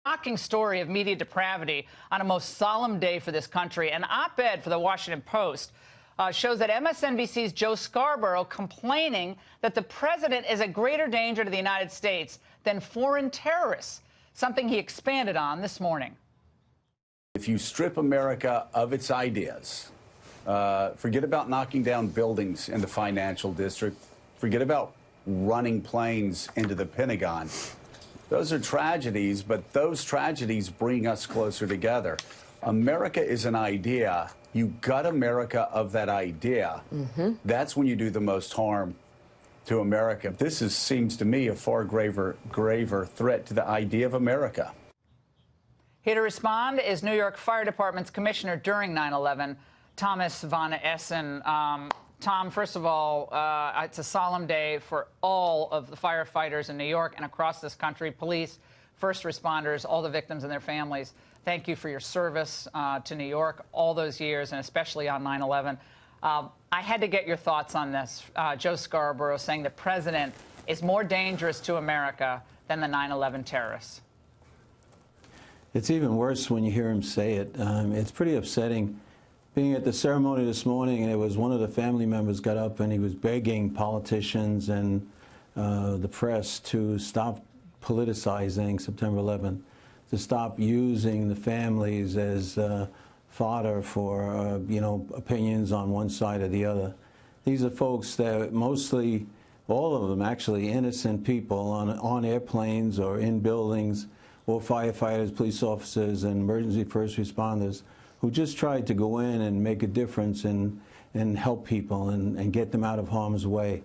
Shocking story of media depravity on a most solemn day for this country. An op-ed for the Washington Post shows that MSNBC's Joe Scarborough complaining that the president is a greater danger to the United States than foreign terrorists, something he expanded on this morning. If you strip America of its ideas, forget about knocking down buildings in the financial district, forget about running planes into the Pentagon. Those are tragedies, but those tragedies bring us closer together. America is an idea. You gut America of that idea. That's when you do the most harm to America. This seems to me a far graver threat to the idea of America. Here to respond is New York Fire Department's commissioner during 9/11, Thomas Von Essen. Tom, first of all, it's a solemn day for all of the firefighters in New York and across this country, police, first responders, all the victims and their families. Thank you for your service to New York all those years, and especially on 9/11. I had to get your thoughts on this. Joe Scarborough saying the president is more dangerous to America than the 9/11 terrorists. It's even worse when you hear him say it. It's pretty upsetting. Being at the ceremony this morning, and it was one of the family members got up and he was begging politicians and the press to stop politicizing September 11th, to stop using the families as fodder for, opinions on one side or the other. These are folks that mostly, all of them actually, innocent people on airplanes or in buildings, or firefighters, police officers, and emergency first responders who just tried to go in and make a difference and help people and get them out of harm's way.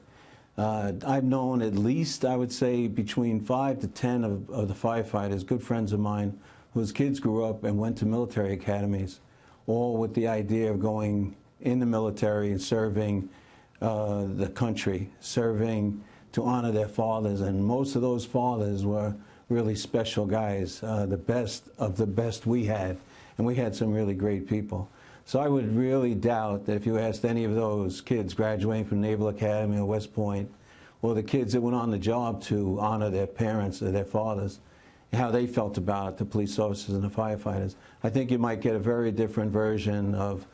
I've known at least, I would say, between 5 to 10 of the firefighters, good friends of mine, whose kids grew up and went to military academies, all with the idea of going in the military and serving the country, serving to honor their fathers. And most of those fathers were really special guys, the best of the best we had. And we had some really great people. So I would really doubt that if you asked any of those kids graduating from Naval Academy or West Point, or the kids that went on the job to honor their parents or their fathers, how they felt about it, the police officers and the firefighters, I think you might get a very different version of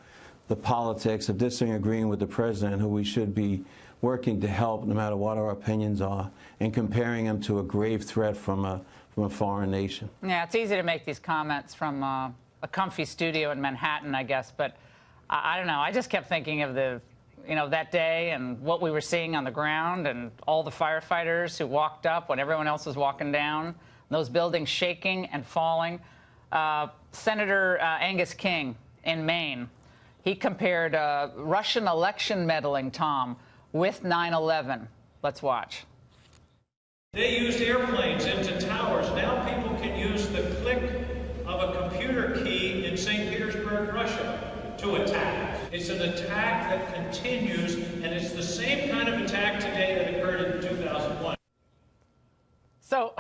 the politics of disagreeing with the president, who we should be working to help no matter what our opinions are, and comparing him to a grave threat from a foreign nation. Yeah, it's easy to make these comments from a comfy studio in Manhattan, I guess, but I don't know. I just kept thinking of that day and what we were seeing on the ground and all the firefighters who walked up when everyone else was walking down, those buildings shaking and falling. Senator Angus King in Maine, he compared Russian election meddling, Tom, with 9/11. Let's watch. They used airplanes into towers. Now people can use the click of a computer key in St. Petersburg, Russia, to attack. It's an attack that continues, and it's the same kind of attack today that occurred in 2001. So,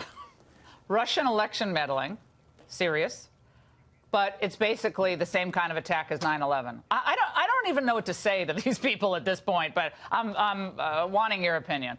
Russian election meddling, serious, but it's basically the same kind of attack as 9/11. I don't even know what to say to these people at this point, but I'm wanting your opinion.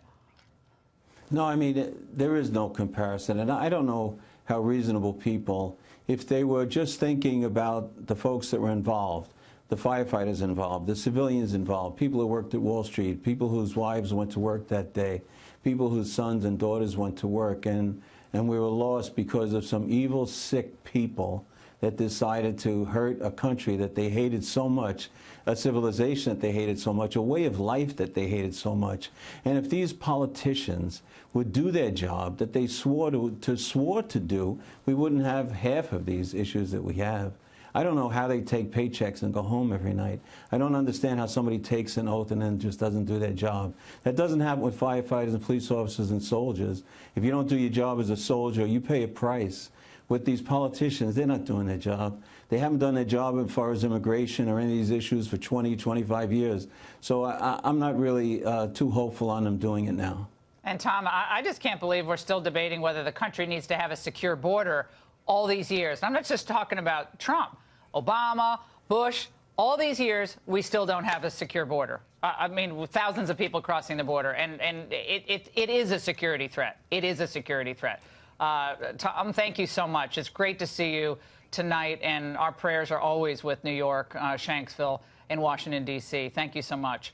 No, I mean, there is no comparison, and I don't know how reasonable people, if they were just thinking about the folks that were involved, the firefighters involved, the civilians involved, people who worked at Wall Street, people whose wives went to work that day, people whose sons and daughters went to work, and we were lost because of some evil, sick people that decided to hurt a country that they hated so much, a civilization that they hated so much, a way of life that they hated so much. And if these politicians would do their job that they swore to do, we wouldn't have half of these issues that we have. I don't know how they take paychecks and go home every night. I don't understand how somebody takes an oath and then just doesn't do their job. That doesn't happen with firefighters and police officers and soldiers. If you don't do your job as a soldier, you pay a price. With these politicians, they're not doing their job. They haven't done their job as far as immigration or any of these issues for 20, 25 years. So I'm not really too hopeful on them doing it now. And, Tom, I just can't believe we're still debating whether the country needs to have a secure border all these years. And I'm not just talking about Trump, Obama, Bush. All these years, we still don't have a secure border. I mean, with thousands of people crossing the border. And it is a security threat. It is a security threat. Tom, thank you so much. It's great to see you tonight, and our prayers are always with New York, Shanksville, and Washington, D.C. Thank you so much.